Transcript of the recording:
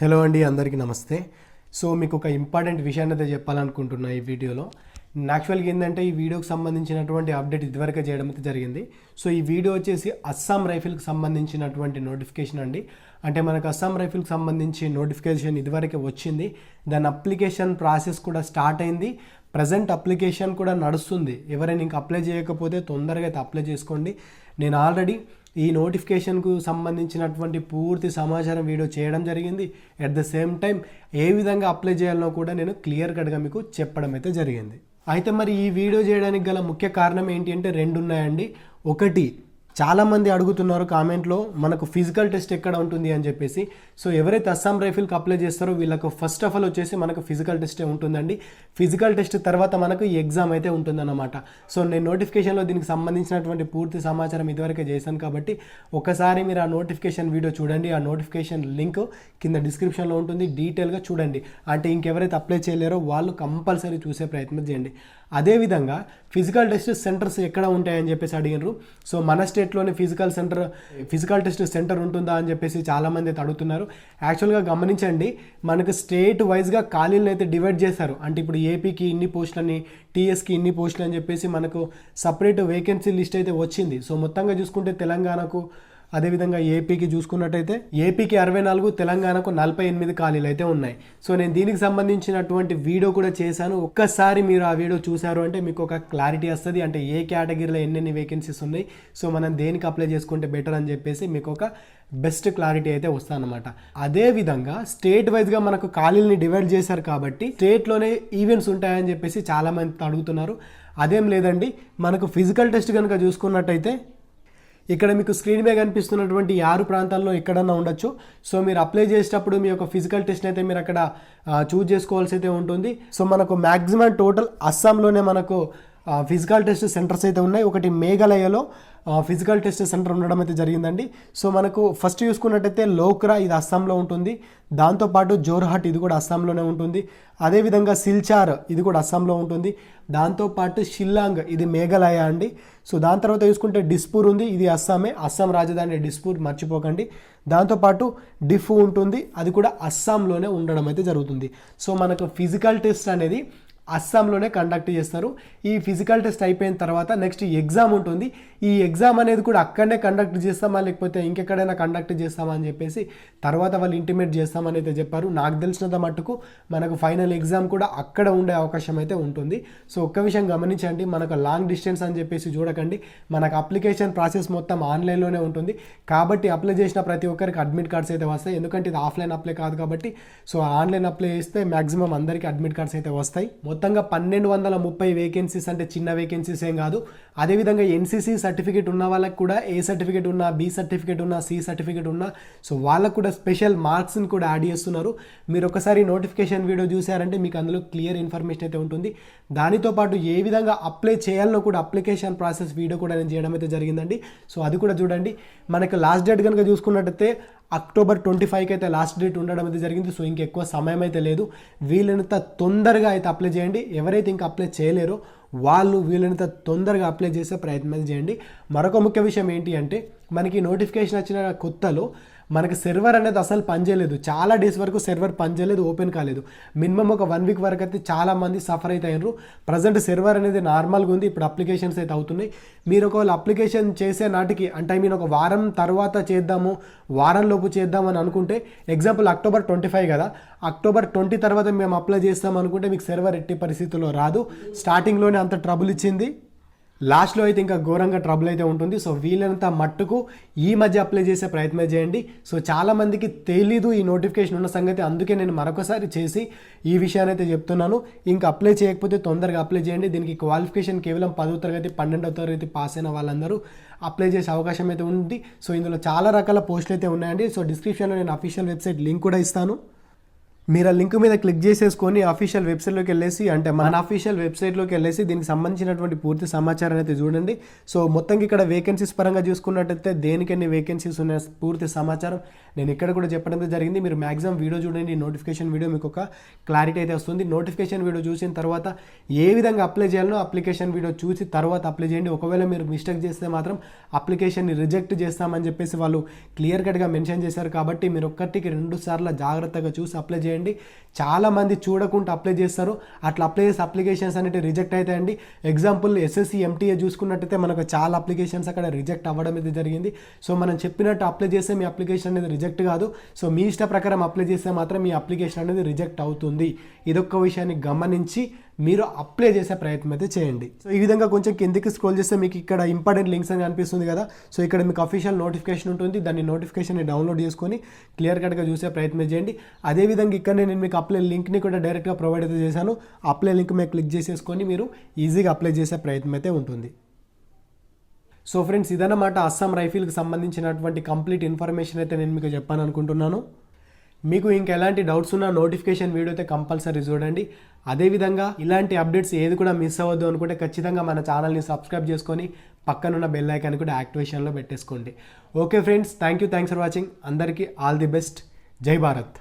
Hello అండి, అందరికీ నమస్తే. సో మీకు ఒక ఇంపార్టెంట్ విషయాన్ని అయితే చెప్పాలనుకుంటున్నా ఈ వీడియోలో. యాక్చువల్గా ఏంటంటే ఈ వీడియోకి సంబంధించినటువంటి అప్డేట్ ఇదివరకే చేయడం అయితే జరిగింది. సో ఈ వీడియో వచ్చేసి అస్సాం రైఫిల్కి సంబంధించినటువంటి నోటిఫికేషన్ అండి. అంటే మనకు అస్సాం రైఫిల్కి సంబంధించి నోటిఫికేషన్ ఇదివరకే వచ్చింది. దాని అప్లికేషన్ ప్రాసెస్ కూడా స్టార్ట్ అయింది. ప్రజెంట్ అప్లికేషన్ కూడా నడుస్తుంది. ఎవరైనా ఇంకా అప్లై చేయకపోతే తొందరగా అయితే అప్లై చేసుకోండి. నేను ఆల్రెడీ ఈ నోటిఫికేషన్కు సంబంధించినటువంటి పూర్తి సమాచారం వీడియో చేయడం జరిగింది. అట్ ద సేమ్ టైం ఏ విధంగా అప్లై చేయాలనో కూడా నేను క్లియర్ కట్గా మీకు చెప్పడం అయితే జరిగింది. అయితే మరి ఈ వీడియో చేయడానికి గల ముఖ్య కారణం ఏంటి అంటే రెండు ఉన్నాయండి. ఒకటి, చాలామంది అడుగుతున్నారు కామెంట్లో మనకు ఫిజికల్ టెస్ట్ ఎక్కడ ఉంటుంది అని చెప్పేసి. సో ఎవరైతే అస్సాం రైఫిల్కి అప్లై చేస్తారో వీళ్ళకు ఫస్ట్ ఆఫ్ ఆల్ వచ్చేసి మనకు ఫిజికల్ టెస్టే ఉంటుందండి. ఫిజికల్ టెస్ట్ తర్వాత మనకు ఈ ఎగ్జామ్ అయితే ఉంటుందన్నమాట. సో నేను నోటిఫికేషన్లో దీనికి సంబంధించినటువంటి పూర్తి సమాచారం ఇదివరకే చేశాను కాబట్టి ఒకసారి మీరు ఆ నోటిఫికేషన్ వీడియో చూడండి. ఆ నోటిఫికేషన్ లింక్ కింద డిస్క్రిప్షన్లో ఉంటుంది, డీటెయిల్గా చూడండి. అంటే ఇంకెవరైతే అప్లై చేయలేరో వాళ్ళు కంపల్సరీ చూసే ప్రయత్నం చేయండి. అదేవిధంగా ఫిజికల్ టెస్ట్ సెంటర్స్ ఎక్కడ ఉంటాయని చెప్పేసి అడిగినారు. సో మన స్టేట్లోనే ఫిజికల్ టెస్ట్ సెంటర్ ఉంటుందా అని చెప్పేసి చాలామంది అయితే అడుగుతున్నారు. యాక్చువల్గా గమనించండి, మనకు స్టేట్ వైజ్గా ఖాళీలను అయితే డివైడ్ చేశారు. అంటే ఇప్పుడు ఏపీకి ఇన్ని పోస్టులని, టీఎస్కి ఇన్ని పోస్టులు అని చెప్పేసి మనకు సపరేట్ వేకెన్సీ లిస్ట్ అయితే వచ్చింది. సో మొత్తంగా చూసుకుంటే తెలంగాణకు, అదేవిధంగా ఏపీకి చూసుకున్నట్టయితే ఏపీకి 64, తెలంగాణకు 48 ఖాళీలు అయితే ఉన్నాయి. సో నేను దీనికి సంబంధించినటువంటి వీడియో కూడా చేశాను. ఒక్కసారి మీరు ఆ వీడియో చూశారు అంటే మీకు ఒక క్లారిటీ వస్తుంది. అంటే ఏ కేటగిరీలో ఎన్నెన్ని వేకెన్సీస్ ఉన్నాయి, సో మనం దేనికి అప్లై చేసుకుంటే బెటర్ అని చెప్పేసి మీకు ఒక బెస్ట్ క్లారిటీ అయితే వస్తుందన్నమాట. అదేవిధంగా స్టేట్ వైజ్గా మనకు ఖాళీలని డివైడ్ చేశారు కాబట్టి స్టేట్లోనే ఈవెంట్స్ ఉంటాయని చెప్పేసి చాలామంది అడుగుతున్నారు. అదేం లేదండి, మనకు ఫిజికల్ టెస్ట్ కనుక చూసుకున్నట్టయితే ఇక్కడ మీకు స్క్రీన్ మీద కనిపిస్తున్నటువంటి 6 ప్రాంతాల్లో ఎక్కడన్నా ఉండొచ్చు. సో మీరు అప్లై చేసేటప్పుడు మీ యొక్క ఫిజికల్ టెస్ట్ అయితే మీరు అక్కడ చూజ్ చేసుకోవాల్సి అయితే ఉంటుంది. సో మనకు మ్యాక్సిమం టోటల్ అస్సాంలోనే మనకు ఫిజికల్ టెస్ట్ సెంటర్స్ అయితే ఉన్నాయి. ఒకటి మేఘాలయలో ఫిజికల్ టెస్ట్ సెంటర్ ఉండడం అయితే జరిగిందండి. సో మనకు ఫస్ట్ చూసుకున్నట్టయితే లోక్రా, ఇది అస్సాంలో ఉంటుంది. దాంతోపాటు జోర్హట్, ఇది కూడా అస్సాంలోనే ఉంటుంది. అదేవిధంగా సిల్చార్, ఇది కూడా అస్సాంలో ఉంటుంది. దాంతోపాటు షిల్లాంగ్, ఇది మేఘాలయ అండి. సో దాని తర్వాత చూసుకుంటే డిస్పూర్ ఉంది, ఇది అస్సామే. అస్సాం రాజధాని డిస్పూర్, మర్చిపోకండి. దాంతోపాటు డిఫు ఉంటుంది, అది కూడా అస్సాంలోనే ఉండడం అయితే జరుగుతుంది. సో మనకు ఫిజికల్ టెస్ట్ అనేది అస్సాంలోనే కండక్ట్ చేస్తారు. ఈ ఫిజికల్ టెస్ట్ అయిపోయిన తర్వాత నెక్స్ట్ ఎగ్జామ్ ఉంటుంది. ఈ ఎగ్జామ్ అనేది కూడా అక్కడనే కండక్ట్ చేస్తామా లేకపోతే ఇంకెక్కడైనా కండక్ట్ చేస్తామా అని చెప్పేసి తర్వాత వాళ్ళు ఇంటిమేట్ చేస్తామని అయితే చెప్పారు. నాకు తెలిసినంత మట్టుకు మనకు ఫైనల్ ఎగ్జామ్ కూడా అక్కడ ఉండే అవకాశం అయితే ఉంటుంది. సో ఒక్క విషయం గమనించండి, మనకు లాంగ్ డిస్టెన్స్ అని చెప్పేసి చూడకండి. మనకు అప్లికేషన్ ప్రాసెస్ మొత్తం ఆన్లైన్లోనే ఉంటుంది కాబట్టి అప్లై చేసిన ప్రతి ఒక్కరికి అడ్మిట్ కార్డ్స్ అయితే వస్తాయి. ఎందుకంటే ఇది ఆఫ్లైన్ అప్లై కాదు కాబట్టి. సో ఆన్లైన్ అప్లై చేస్తే మ్యాక్సిమం అందరికీ అడ్మిట్ కార్డ్స్ అయితే వస్తాయి. మొత్తంగా 1230 వేకెన్సీస్, అంటే చిన్న వేకెన్సీస్ ఏం కాదు. అదేవిధంగా ఎన్సీసీ సర్టిఫికేట్ ఉన్న వాళ్ళకి కూడా, ఏ సర్టిఫికేట్ ఉన్నా, బి సర్టిఫికేట్ ఉన్నా, సి సర్టిఫికేట్ ఉన్నా, సో వాళ్ళకు కూడా స్పెషల్ మార్క్స్ని కూడా యాడ్ చేస్తున్నారు. మీరు ఒకసారి నోటిఫికేషన్ వీడియో చూసారంటే మీకు అందులో క్లియర్ ఇన్ఫర్మేషన్ అయితే ఉంటుంది. దానితో పాటు ఏ విధంగా అప్లై చేయాలనో కూడా అప్లికేషన్ ప్రాసెస్ వీడియో కూడా నేను చేయడం అయితే జరిగిందండి. సో అది కూడా చూడండి. మనకు లాస్ట్ డేట్ కనుక చూసుకున్నట్టయితే అక్టోబర్ 25కి అయితే లాస్ట్ డేట్ ఉండడం అయితే జరిగింది. సో ఇంకెక్కువ సమయం అయితే లేదు. వీలైనంత తొందరగా అయితే అప్లై చేయండి. ఎవరైతే ఇంకా అప్లై చేయలేరో వాళ్ళు వీలైనంత తొందరగా అప్లై చేసే ప్రయత్నం చేయండి. మరొక ముఖ్య విషయం ఏంటి అంటే, మనకి నోటిఫికేషన్ వచ్చిన కొత్తలో మనకి సర్వర్ అనేది అసలు పనిచేయలేదు. చాలా డేస్ వరకు సర్వర్ పనిచేయలేదు, ఓపెన్ కాలేదు. మినిమం ఒక 1 వీక్ వరకు అయితే చాలామంది సఫర్ అయితే అయినారు. ప్రజెంట్ సర్వర్ అనేది నార్మల్గా ఉంది. ఇప్పుడు అప్లికేషన్స్ అయితే అవుతున్నాయి. మీరు ఒకవేళ అప్లికేషన్ చేసే నాటికి, అంటే ఐ మీన్ ఒక వారం తర్వాత చేద్దాము, వారంలోపు చేద్దామని అనుకుంటే, ఎగ్జాంపుల్ అక్టోబర్ 25 కదా, అక్టోబర్ 20 తర్వాత మేము అప్లై చేస్తాం అనుకుంటే మీకు సర్వర్ ఎట్టి పరిస్థితుల్లో రాదు. స్టార్టింగ్లోనే అంత ట్రబుల్ ఇచ్చింది, లాస్ట్లో అయితే ఇంకా ఘోరంగా ట్రబుల్ అయితే ఉంటుంది. సో వీలైనంత మట్టుకు ఈ మధ్య అప్లై చేసే ప్రయత్నం చేయండి. సో చాలామందికి తెలీదు ఈ నోటిఫికేషన్ ఉన్న సంగతి, అందుకే నేను మరొకసారి చేసి ఈ విషయాన్ని అయితే చెప్తున్నాను. ఇంకా అప్లై చేయకపోతే తొందరగా అప్లై చేయండి. దీనికి క్వాలిఫికేషన్ కేవలం 10వ తరగతి 12వ తరగతి పాస్ అయిన వాళ్ళందరూ అప్లై చేసే అవకాశం అయితే ఉంది. సో ఇందులో చాలా రకాల పోస్టులు అయితే ఉన్నాయండి. సో డిస్క్రిప్షన్లో నేను అఫీషియల్ వెబ్సైట్ లింక్ కూడా ఇస్తాను. మీరు ఆ లింక్ మీద క్లిక్ చేసేసుకొని అఫీషియల్ వెబ్సైట్లోకి వెళ్ళేసి అంటే మన అఫీషియల్ వెబ్సైట్లోకి వెళ్ళేసి దీనికి సంబంధించినటువంటి పూర్తి సమాచారం అయితే చూడండి. సో మొత్తంగా ఇక్కడ వేకెన్సీస్ పరంగా చూసుకున్నట్టయితే దేనికి ఎన్ని వేకెన్సీస్ ఉన్నాయి పూర్తి సమాచారం నేను ఇక్కడ కూడా చెప్పడం జరిగింది. మీరు మ్యాక్సిమం వీడియో చూడండి, నోటిఫికేషన్ వీడియో మీకు ఒక క్లారిటీ అయితే వస్తుంది. నోటిఫికేషన్ వీడియో చూసిన తర్వాత ఏ విధంగా అప్లై చేయాలో అప్లికేషన్ వీడియో చూసి తర్వాత అప్లై చేయండి. ఒకవేళ మీరు మిస్టేక్ చేస్తే మాత్రం అప్లికేషన్ని రిజెక్ట్ చేస్తామని చెప్పేసి వాళ్ళు క్లియర్ కట్గా మెన్షన్ చేశారు. కాబట్టి మీరు ఒక్కటికి 2 సార్లు జాగ్రత్తగా చూసి అప్లై చేయండి. చాలామంది చూడకుండా అప్లై చేస్తారు, అట్లా అప్లై చేసే అప్లికేషన్స్ అనేవి రిజెక్ట్ అవుతాయండి. ఎగ్జాంపుల్ ఎస్ఎస్సి ఎంటీఏ చూసుకున్నట్టయితే మనకు చాలా అప్లికేషన్స్ అక్కడ రిజెక్ట్ అవ్వడం అయితే జరిగింది. సో మనం చెప్పినట్టు అప్లై చేస్తే మీ అప్లికేషన్ అనేది రిజెక్ట్ కాదు. సో మీ ఇష్ట ప్రకారం అప్లై చేస్తే మాత్రం మీ అప్లికేషన్ అనేది రిజెక్ట్ అవుతుంది. ఇదొక్క విషయాన్ని గమనించి మీరు అప్లై చేసే ప్రయత్నం అయితే చేయండి. సో ఈ విధంగా కొంచెం కిందికి స్క్రోల్ చేస్తే మీకు ఇక్కడ ఇంపార్టెంట్ లింక్స్ అని అనిపిస్తుంది కదా. సో ఇక్కడ మీకు అఫీషియల్ నోటిఫికేషన్ ఉంటుంది, దాన్ని నోటిఫికేషన్ని డౌన్లోడ్ చేసుకొని క్లియర్ కట్గా చూసే ప్రయత్నం చేయండి. అదేవిధంగా ఇక్కడ నేను మీకు అప్లై లింక్ని కూడా డైరెక్ట్గా ప్రొవైడ్ అయితే చేశాను. అప్లై లింక్ మీద క్లిక్ చేసేసుకొని మీరు ఈజీగా అప్లై చేసే ప్రయత్నం అయితే ఉంటుంది. సో ఫ్రెండ్స్, ఇదన్నమాట అస్సాం రైఫిల్కి సంబంధించినటువంటి కంప్లీట్ ఇన్ఫర్మేషన్ అయితే నేను మీకు చెప్పాను అనుకుంటున్నాను. మీకు ఇంకా ఎలాంటి డౌట్స్ ఉన్నా నోటిఫికేషన్ వీడియో అయితే కంపల్సరీ చూడండి. అదేవిధంగా ఇలాంటి అప్డేట్స్ ఏది కూడా మిస్ అవ్వద్దు అనుకుంటే ఖచ్చితంగా మన ఛానల్ని సబ్స్క్రైబ్ చేసుకొని పక్కనున్న బెల్ ఐకాన్ కూడా యాక్టివేషన్లో పెట్టేసుకోండి. Okay friends, thanks for watching. అందరికీ ఆల్ ది బెస్ట్. జై భారత్.